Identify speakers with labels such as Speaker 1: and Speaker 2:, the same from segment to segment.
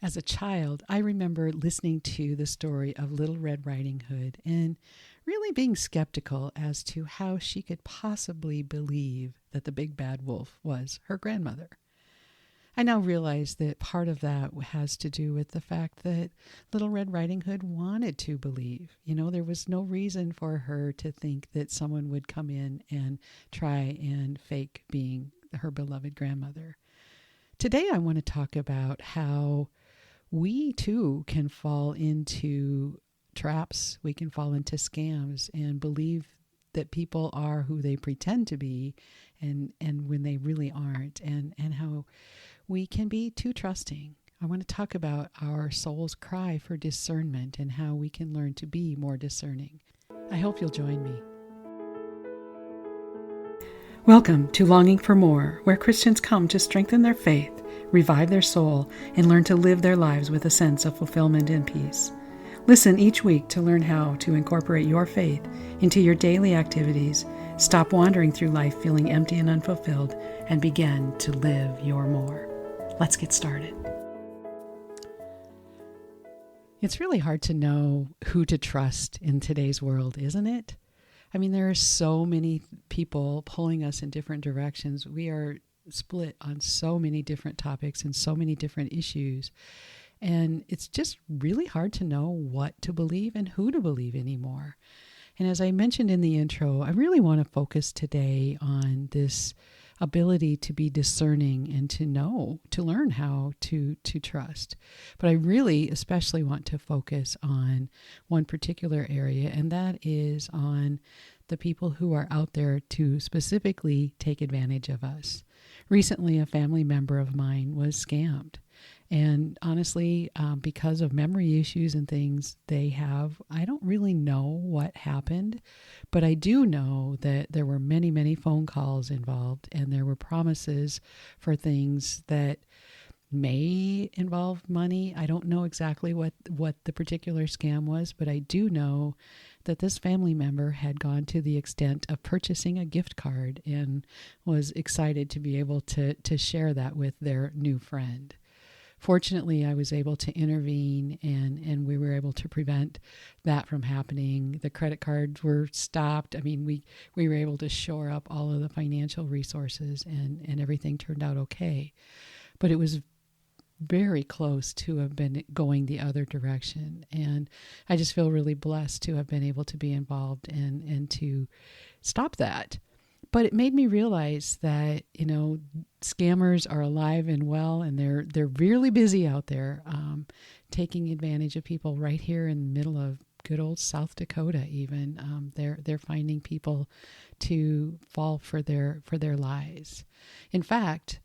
Speaker 1: As a child, I remember listening to the story of Little Red Riding Hood and really being skeptical as to how she could possibly believe that the big bad wolf was her grandmother. I now realize that part of that has to do with the fact that Little Red Riding Hood wanted to believe. There was no reason for her to think that someone would come in and try and fake being her beloved grandmother. Today, I want to talk about how we too can fall into traps. We can fall into scams and believe that people are who they pretend to be and when they really aren't, and how we can be too trusting. I want to talk about our soul's cry for discernment and how we can learn to be more discerning. I hope you'll join me. Welcome to Longing for More, where Christians come to strengthen their faith, revive their soul, and learn to live their lives with a sense of fulfillment and peace. Listen each week to learn how to incorporate your faith into your daily activities, stop wandering through life feeling empty and unfulfilled, and begin to live your more. Let's get started. It's really hard to know who to trust in today's world, isn't it? I mean, there are so many people pulling us in different directions. We are split on so many different topics and so many different issues. And it's just really hard to know what to believe and who to believe anymore. And as I mentioned in the intro, I really want to focus today on this ability to be discerning and to learn how to trust. But I really especially want to focus on one particular area, and that is on the people who are out there to specifically take advantage of us. Recently, a family member of mine was scammed. And honestly, because of memory issues and things they have, I don't really know what happened, but I do know that there were many, many phone calls involved, and there were promises for things that may involve money. I don't know exactly what the particular scam was, but I do know that this family member had gone to the extent of purchasing a gift card and was excited to be able to share that with their new friend. Fortunately, I was able to intervene and we were able to prevent that from happening. The credit cards were stopped. I mean, we were able to shore up all of the financial resources and everything turned out okay. But it was very close to have been going the other direction. And I just feel really blessed to have been able to be involved and to stop that. But it made me realize that, scammers are alive and well, and they're really busy out there, taking advantage of people right here in the middle of good old South Dakota. Even they're finding people to fall for their lies. In fact,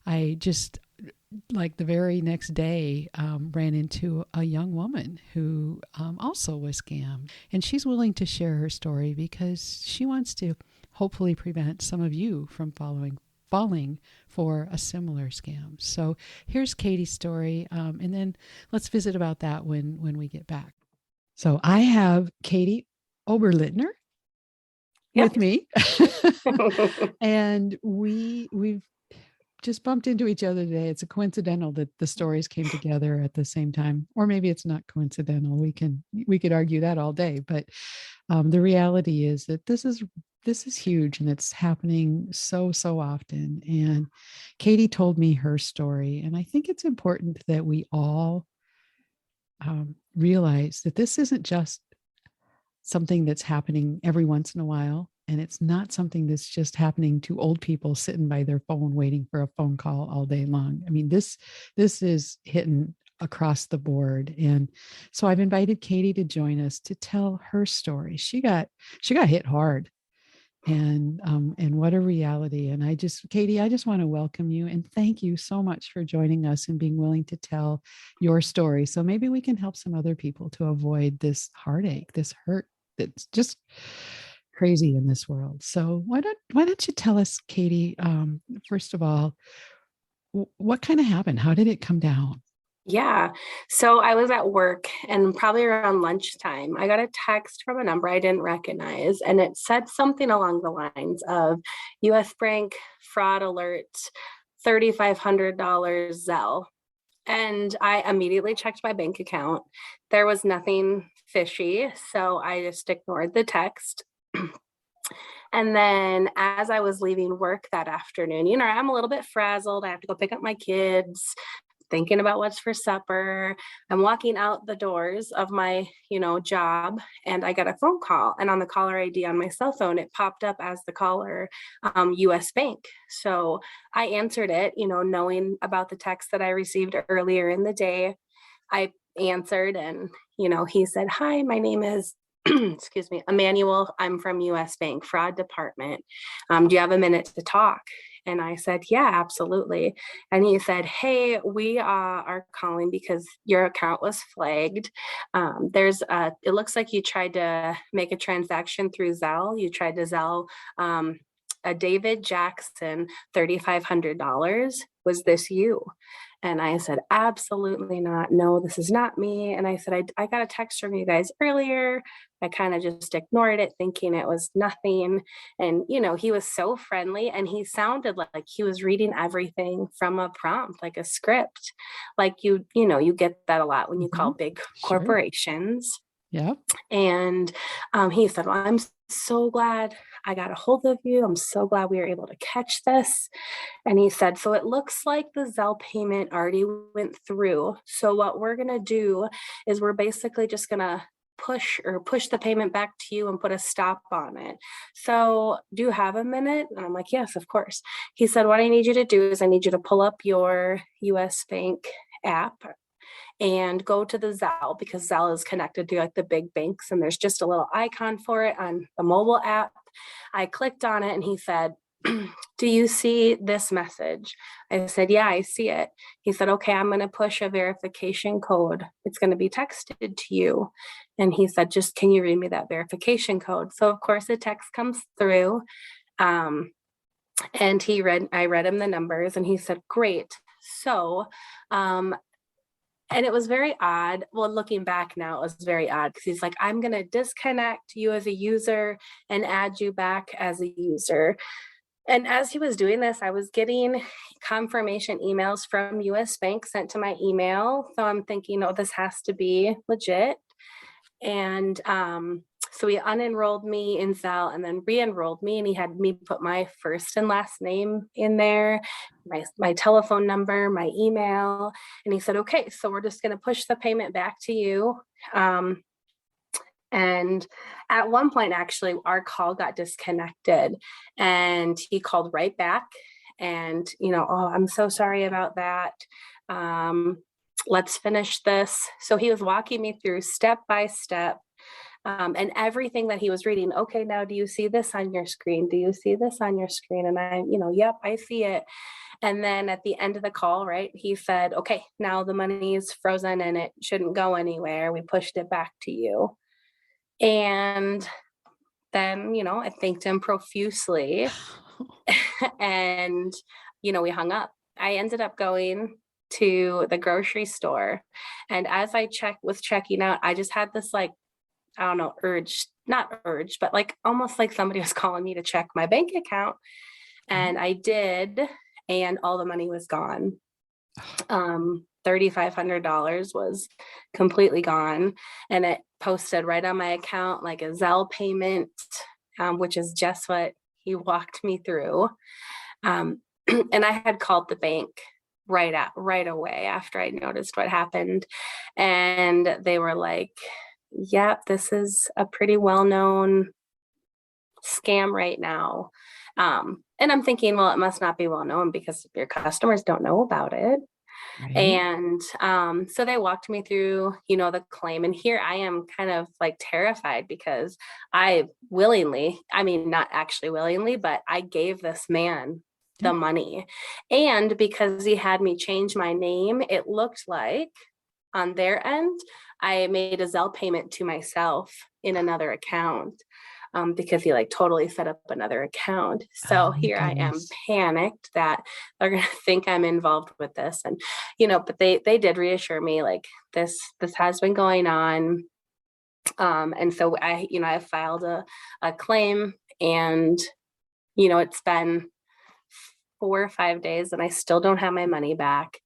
Speaker 1: I just like the very next day ran into a young woman who also was scammed, and she's willing to share her story because she wants to hopefully prevent some of you from falling for a similar scam. So here's Katie's story, and then let's visit about that when we get back. So I have Katie Oberlittner with me, and we've just bumped into each other today. It's a coincidental that the stories came together at the same time, or maybe it's not coincidental. We could argue that all day, but the reality is that this is huge, and it's happening so often. And Katie told me her story, and I think it's important that we all realize that this isn't just something that's happening every once in a while. And it's not something that's just happening to old people sitting by their phone waiting for a phone call all day long. I mean, this is hitting across the board. And so I've invited Katie to join us to tell her story. She got hit hard, and what a reality. And Katie, I just want to welcome you and thank you so much for joining us and being willing to tell your story. So maybe we can help some other people to avoid this heartache, this hurt that's just crazy in this world. So why don't you tell us, Katie, first of all, what kind of happened? How did it come down?
Speaker 2: Yeah. So I was at work, and probably around lunchtime, I got a text from a number I didn't recognize, and it said something along the lines of US Bank fraud alert, $3,500 Zelle. And I immediately checked my bank account. There was nothing fishy, so I just ignored the text. And then as I was leaving work that afternoon, I'm a little bit frazzled. I have to go pick up my kids, thinking about what's for supper. I'm walking out the doors of my, job, and I got a phone call. And on the caller ID on my cell phone, it popped up as the caller, US Bank. So I answered it, knowing about the text that I received earlier in the day. I answered, and, he said, "Hi, my name is," excuse me, "Emmanuel. I'm from US Bank Fraud Department. Do you have a minute to talk?" And I said, "Yeah, absolutely." And he said, "Hey, we are calling because your account was flagged. It looks like you tried to make a transaction through Zelle. You tried to Zelle a David Jackson $3,500. Was this you?" And I said, "Absolutely not. No, this is not me." And I said, I got a text from you guys earlier. I kind of just ignored it, thinking it was nothing. And, he was so friendly, and he sounded like he was reading everything from a prompt, like a script. Like you get that a lot when you call big
Speaker 1: Sure.
Speaker 2: corporations.
Speaker 1: Yep.
Speaker 2: And he said, "Well, I'm so glad I got a hold of you. I'm so glad we were able to catch this." And he said, "So it looks like the Zelle payment already went through. So what we're going to do is we're basically just going to push the payment back to you and put a stop on it. So do you have a minute?" And I'm like, "Yes, of course." He said, "What I need you to do is I need you to pull up your US Bank app and go to the Zelle, because Zelle is connected to like the big banks, and there's just a little icon for it on the mobile app." I clicked on it, and he said, "Do you see this message?" I said, "Yeah, I see it." He said, "Okay, I'm going to push a verification code. It's going to be texted to you." And he said, "Just can you read me that verification code?" So of course the text comes through. And I read him the numbers, and he said, "Great. So, and it was very odd. Well, looking back now, it was very odd, because he's like, "I'm going to disconnect you as a user and add you back as a user." And as he was doing this, I was getting confirmation emails from US Bank sent to my email. So I'm thinking, "Oh, this has to be legit." And so he unenrolled me in Zelle and then re-enrolled me, and he had me put my first and last name in there, my telephone number, my email. And he said, "Okay, so we're just going to push the payment back to you." And at one point, actually, our call got disconnected, and he called right back, and, "Oh, I'm so sorry about that. Um, let's finish this." So he was walking me through step by step, and everything that he was reading. "Okay, now do you see this on your screen? Do you see this on your screen?" And I, "Yep, I see it." And then at the end of the call, right, he said, "Okay, now the money is frozen and it shouldn't go anywhere. We pushed it back to you." And then, I thanked him profusely. And, we hung up. I ended up going to the grocery store. And as I was checking out, I just had this, like, I don't know, not urge, but like almost like somebody was calling me to check my bank account. And I did, and all the money was gone. $3,500 was completely gone, and it posted right on my account like a Zelle payment, which is just what he walked me through. And I had called the bank right away after I noticed what happened, and they were like, "Yep, this is a pretty well-known scam right now." And I'm thinking, well, it must not be well known because your customers don't know about it.
Speaker 1: Right.
Speaker 2: And so they walked me through, the claim. And here I am, kind of like terrified, because I willingly, I mean, not actually willingly, but I gave this man
Speaker 1: Yeah.
Speaker 2: the money. And because he had me change my name, it looked like on their end, I made a Zelle payment to myself in another account. Because he like totally set up another account.
Speaker 1: Oh
Speaker 2: So
Speaker 1: my
Speaker 2: here I am,
Speaker 1: goodness.
Speaker 2: panicked that they're gonna think I'm involved with this. And but they did reassure me, like, this has been going on. And so I filed a claim, and it's been 4 or 5 days and I still don't have my money back.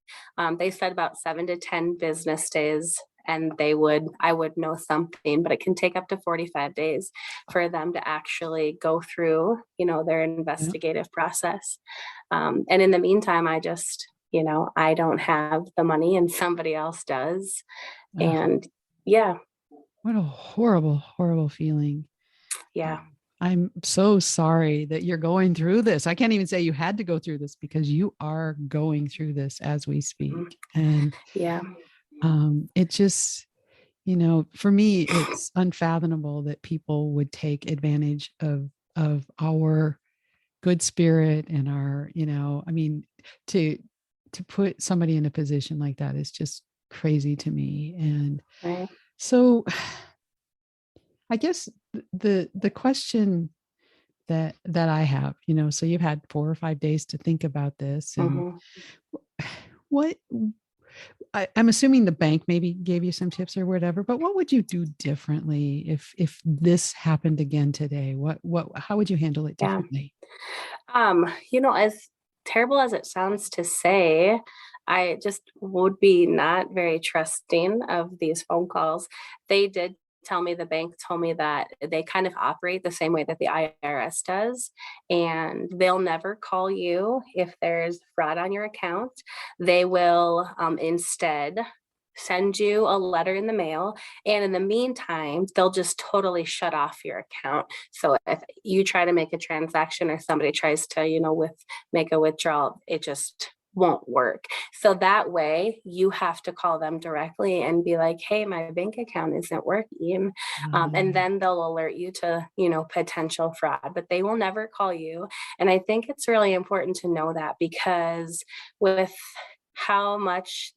Speaker 2: They said about 7 to 10 business days and I would know something, but it can take up to 45 days for them to actually go through, their
Speaker 1: Yeah.
Speaker 2: investigative process. And in the meantime, I don't have the money and somebody else does.
Speaker 1: Ugh,
Speaker 2: And yeah,
Speaker 1: what a horrible, horrible feeling.
Speaker 2: yeah.
Speaker 1: I'm so sorry that you're going through this. I can't even say you had to go through this because you are going through this as we speak.
Speaker 2: Mhm.
Speaker 1: And
Speaker 2: Yeah.
Speaker 1: it just, for me, it's unfathomable that people would take advantage of our good spirit and our, I mean, to to put somebody in a position like that is just crazy to me. And
Speaker 2: Right.
Speaker 1: so I guess the question that I have, so you've had 4 or 5 days to think about this, and
Speaker 2: Hmm.
Speaker 1: what I'm assuming the bank maybe gave you some tips or whatever, but what would you do differently if this happened again today? What how would you handle it
Speaker 2: Yeah.
Speaker 1: differently?
Speaker 2: As terrible as it sounds to say, I just would be not very trusting of these phone calls. They did tell me, the bank told me that they kind of operate the same way that the IRS does, and they'll never call you if there's fraud on your account. They will instead send you a letter in the mail, and in the meantime they'll just totally shut off your account. So if you try to make a transaction or somebody tries to, make a withdrawal, it just won't work. So that way you have to call them directly and be like, hey, my bank account isn't working. And
Speaker 1: Um,
Speaker 2: then they'll alert you to, potential fraud, but they will never call you. And I think it's really important to know that, because with how much,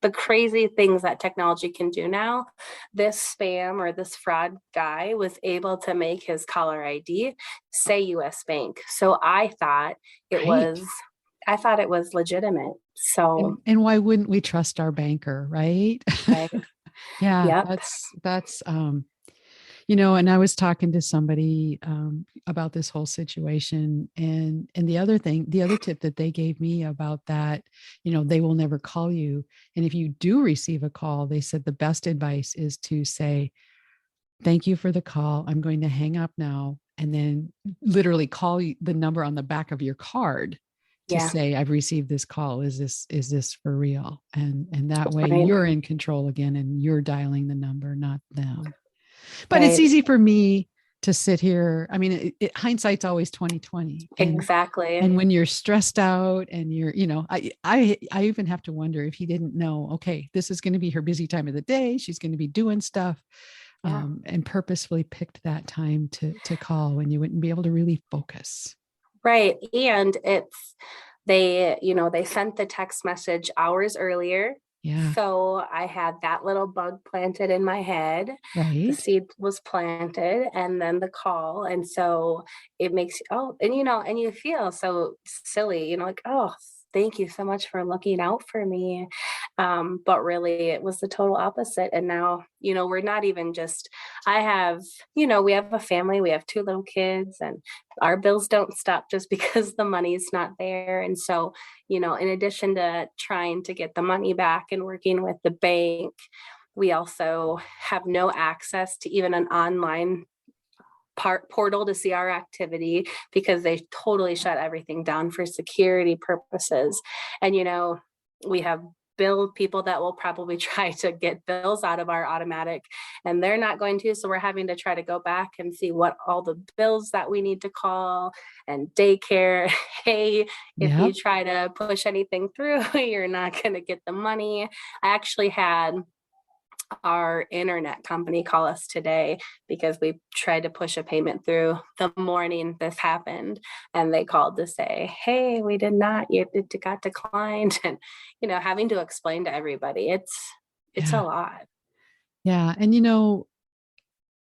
Speaker 2: the crazy things that technology can do now, this spam or this fraud guy was able to make his caller ID say US Bank. So
Speaker 1: right.
Speaker 2: I thought it was legitimate. So,
Speaker 1: And why wouldn't we trust our banker, right?
Speaker 2: right.
Speaker 1: Yeah,
Speaker 2: Yep.
Speaker 1: that's and I was talking to somebody about this whole situation, and the other tip that they gave me about that, they will never call you, and if you do receive a call, they said the best advice is to say, "Thank you for the call. I'm going to hang up now," and then literally call the number on the back of your card to
Speaker 2: Yeah.
Speaker 1: say, "I've received this call. Is this for real?" And that way
Speaker 2: Right.
Speaker 1: you're in control again, and you're dialing the number, not them. But it's
Speaker 2: Right.
Speaker 1: easy for me to sit here. I mean, hindsight's always 2020, and
Speaker 2: Exactly.
Speaker 1: when you're stressed out and you're, I even have to wonder if he didn't know, okay, this is going to be her busy time of the day. She's going to be doing stuff,
Speaker 2: Yeah.
Speaker 1: and purposefully picked that time to call when you wouldn't be able to really focus.
Speaker 2: Right. And they sent the text message hours earlier.
Speaker 1: Yeah.
Speaker 2: So I had that little bug planted in my head. The
Speaker 1: Right.
Speaker 2: seed was planted and then the call. And so it makes, oh, and you feel so silly, like, oh, thank you so much for looking out for me. But really it was the total opposite. And now, we're not even just, I have, we have a family, we have 2 little kids, and our bills don't stop just because the money's not there. And so, in addition to trying to get the money back and working with the bank, we also have no access to even an online portal to see our activity, because they totally shut everything down for security purposes. And we have bill people that will probably try to get bills out of our automatic, and they're not going to, so we're having to try to go back and see what all the bills that we need to call, and daycare. Hey, if you
Speaker 1: Yep.
Speaker 2: try to push anything through, you're not going to get the money. I actually had our internet company call us today because we tried to push a payment through the morning this happened, and they called to say, hey, we did not, it got declined. And having to explain to everybody, it's a
Speaker 1: Yeah.
Speaker 2: lot.
Speaker 1: Yeah. And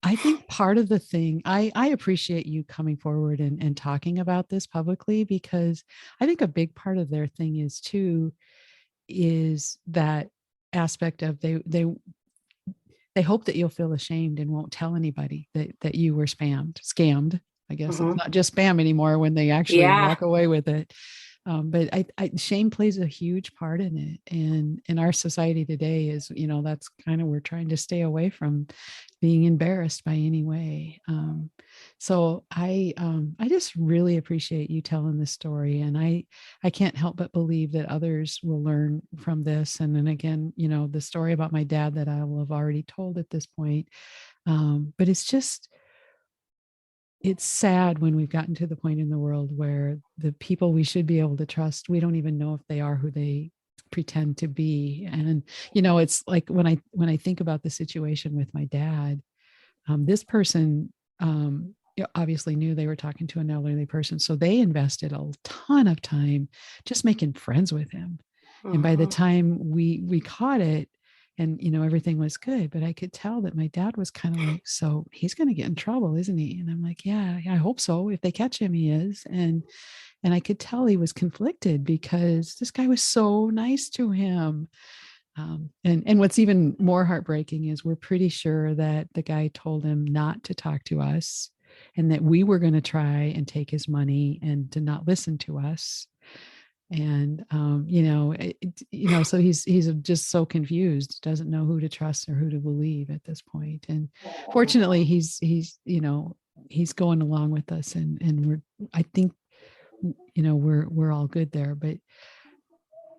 Speaker 1: I think part of the thing, I appreciate you coming forward and talking about this publicly, because I think a big part of their thing is too, is that aspect of they hope that you'll feel ashamed and won't tell anybody that you were scammed. I guess it's
Speaker 2: Hmm.
Speaker 1: not just spam anymore when they actually
Speaker 2: Yeah.
Speaker 1: walk away with it. But shame plays a huge part in it. And in our society today is, that's kind of, we're trying to stay away from being embarrassed by any way. So I just really appreciate you telling this story. And I can't help but believe that others will learn from this. And then again, the story about my dad that I will have already told at this point. But it's sad when we've gotten to the point in the world where the people we should be able to trust, we don't even know if they are who they pretend to be. And it's like when I think about the situation with my dad, this person obviously knew they were talking to an elderly person, so they invested a ton of time just making friends with him. And by the
Speaker 2: Mhm.
Speaker 1: time we caught it, and everything was good, but I could tell that my dad was kind of like, so he's going to get in trouble, isn't he? And I'm like, yeah, I hope so. If they catch him, he is. And I could tell he was conflicted because this guy was so nice to him. And what's even more heartbreaking is we're pretty sure that the guy told him not to talk to us, and that we were going to try and take his money and to not listen to us. And so he's just so confused, doesn't know who to trust or who to believe at this point. And fortunately, he's going along with us, and I think we're all good there, but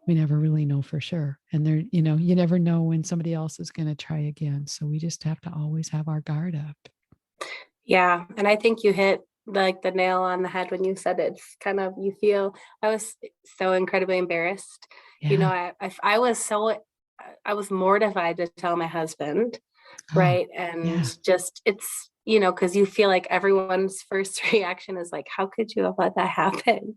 Speaker 1: we never really know for sure. And there, you never know when somebody else is going to try again. So we just have to always have our guard up.
Speaker 2: Yeah, and I think you hit like the nail on the head when you said it's kind of you feel I was so incredibly embarrassed.
Speaker 1: Yeah.
Speaker 2: I was so I was mortified to tell my husband,
Speaker 1: Oh,
Speaker 2: right? And
Speaker 1: yeah.
Speaker 2: just it's because you feel like everyone's first reaction is like, how could you have let that happen?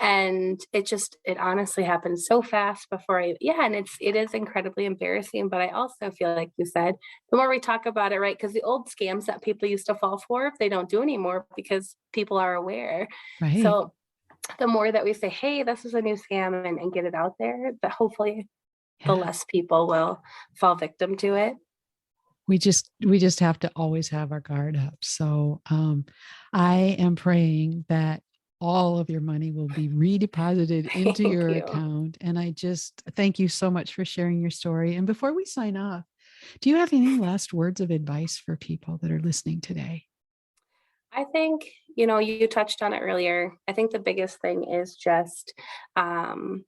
Speaker 2: And it honestly happened so fast before and it is incredibly embarrassing, but I also feel like you said, the more we talk about it, right? Because the old scams that people used to fall for, they don't do anymore because people are aware.
Speaker 1: Right.
Speaker 2: So the more that we say, hey, this is a new scam, and get it out there, that hopefully the
Speaker 1: Yeah.
Speaker 2: less people will fall victim to it.
Speaker 1: We just have to always have our guard up. So I am praying that all of your money will be redeposited into
Speaker 2: Thank
Speaker 1: your
Speaker 2: you.
Speaker 1: account. And I just thank you so much for sharing your story. And before we sign off, do you have any last words of advice for people that are listening today?
Speaker 2: I think, you touched on it earlier. I think the biggest thing is just um,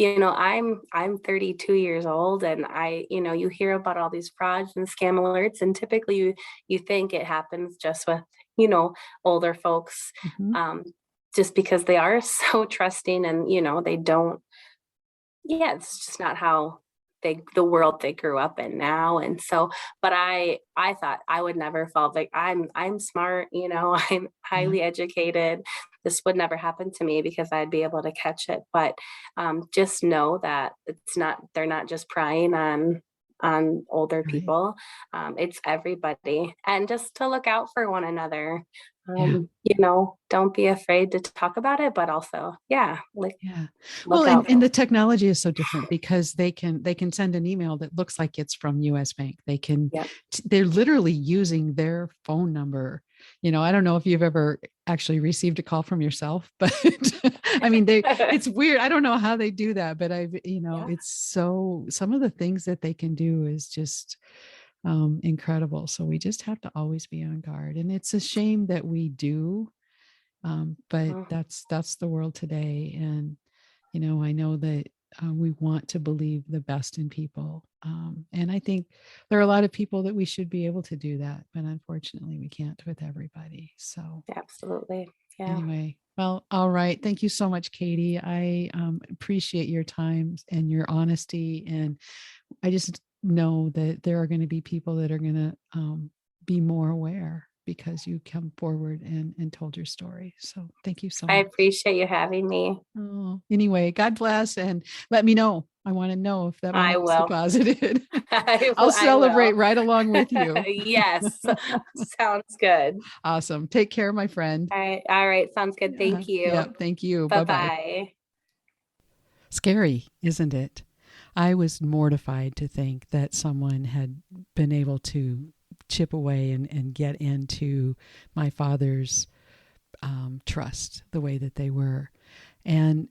Speaker 2: I'm 32 years old, and you hear about all these frauds and scam alerts, and typically you think it happens just with, older folks,
Speaker 1: Mhm.
Speaker 2: um, just because they are so trusting, and they don't. Yeah, it's just not how the world they grew up in now. And so, but I thought I would never fall I'm smart, I'm
Speaker 1: Yeah.
Speaker 2: highly educated. This would never happen to me because I'd be able to catch it. But just know that they're not just prying on older
Speaker 1: Right.
Speaker 2: people. It's everybody, and just to look out for one another.
Speaker 1: Yeah.
Speaker 2: Don't be afraid to talk about it, but also, yeah, like
Speaker 1: Yeah. Well,
Speaker 2: look
Speaker 1: and,
Speaker 2: out.
Speaker 1: and the technology is so different because they can send an email that looks like it's from US Bank.
Speaker 2: Yeah.
Speaker 1: They're literally using their phone number. I don't know if you've ever actually received a call from yourself, but I mean it's weird. I don't know how they do that, but
Speaker 2: Yeah.
Speaker 1: it's so some of the things that they can do is just incredible. So we just have to always be on guard. And it's a shame that we do, but
Speaker 2: Mhm.
Speaker 1: that's the world today. And I know that we want to believe the best in people, and I think there are a lot of people that we should be able to do that, but unfortunately we can't with everybody. So
Speaker 2: Absolutely. Yeah.
Speaker 1: anyway, well, all right, thank you so much, Katie. I appreciate your time and your honesty, and I just know that there are going to be people that are going to be more aware because you come forward and told your story. So thank you so
Speaker 2: I
Speaker 1: much.
Speaker 2: appreciate you having me.
Speaker 1: Oh, anyway, God bless, and let me know. I want to know if that money
Speaker 2: I
Speaker 1: was
Speaker 2: will.
Speaker 1: deposited.
Speaker 2: I,
Speaker 1: I'll
Speaker 2: I
Speaker 1: celebrate
Speaker 2: will.
Speaker 1: right along with you.
Speaker 2: Yes. Sounds good.
Speaker 1: Awesome. Take care, my friend.
Speaker 2: All right. All right. Sounds good. Thank
Speaker 1: Yeah,
Speaker 2: you.
Speaker 1: thank you.
Speaker 2: Bye
Speaker 1: Bye bye.
Speaker 2: bye.
Speaker 1: Scary, isn't it? I was mortified to think that someone had been able to chip away and get into my father's trust the way that they were. And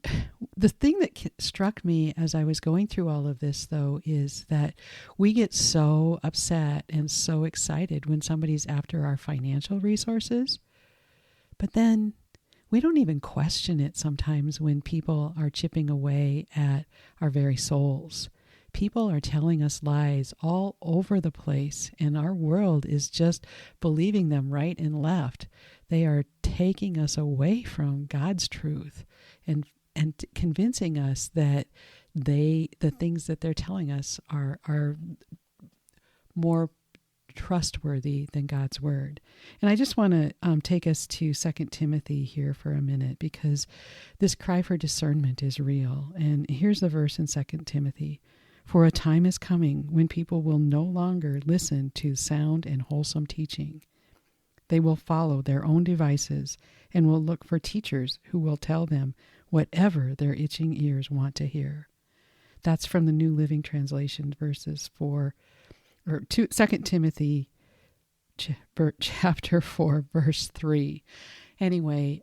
Speaker 1: the thing that struck me as I was going through all of this, though, is that we get so upset and so excited when somebody's after our financial resources, but then we don't even question it sometimes when people are chipping away at our very souls. People are telling us lies all over the place, and our world is just believing them right and left. They are taking us away from God's truth and convincing us that the things that they're telling us are more trustworthy than God's word. And I just want to take us to 2 Timothy here for a minute, because this cry for discernment is real. And here's the verse in 2 Timothy. For a time is coming when people will no longer listen to sound and wholesome teaching. They will follow their own devices and will look for teachers who will tell them whatever their itching ears want to hear. That's from the New Living Translation, or 2 Timothy chapter 4, verse 3. Anyway,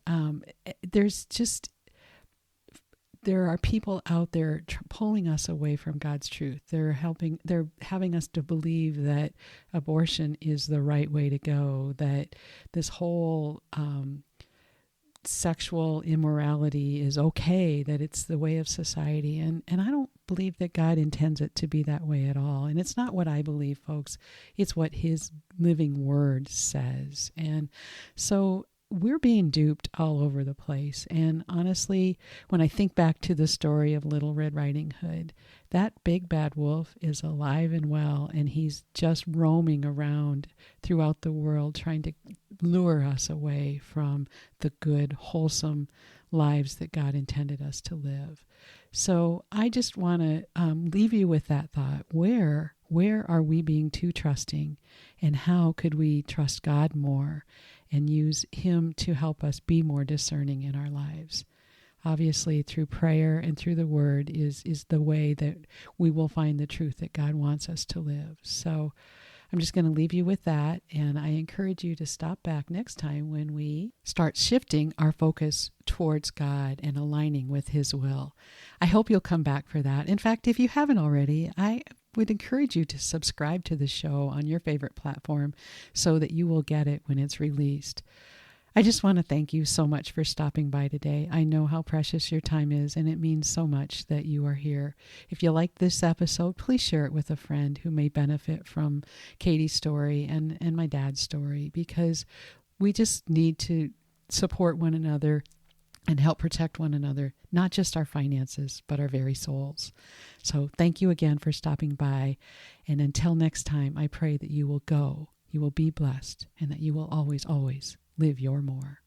Speaker 1: there are people out there pulling us away from God's truth. They're having us to believe that abortion is the right way to go, that this whole sexual immorality is okay, that it's the way of society. And I don't believe that God intends it to be that way at all. And it's not what I believe, folks. It's what his living word says. And so we're being duped all over the place. And honestly, when I think back to the story of Little Red Riding Hood, that big bad wolf is alive and well, and he's just roaming around throughout the world trying to lure us away from the good, wholesome lives that God intended us to live. So I just want to leave you with that thought. Where are we being too trusting, and how could we trust God more and use him to help us be more discerning in our lives? Obviously, through prayer and through the word is the way that we will find the truth that God wants us to live. So I'm just going to leave you with that, and I encourage you to stop back next time when we start shifting our focus towards God and aligning with his will. I hope you'll come back for that. In fact, if you haven't already, I would encourage you to subscribe to the show on your favorite platform so that you will get it when it's released. I just want to thank you so much for stopping by today. I know how precious your time is, and it means so much that you are here. If you like this episode, please share it with a friend who may benefit from Katie's story and my dad's story, because we just need to support one another and help protect one another, not just our finances, but our very souls. So thank you again for stopping by. And until next time, I pray that you will go, you will be blessed, and that you will always, always live your more.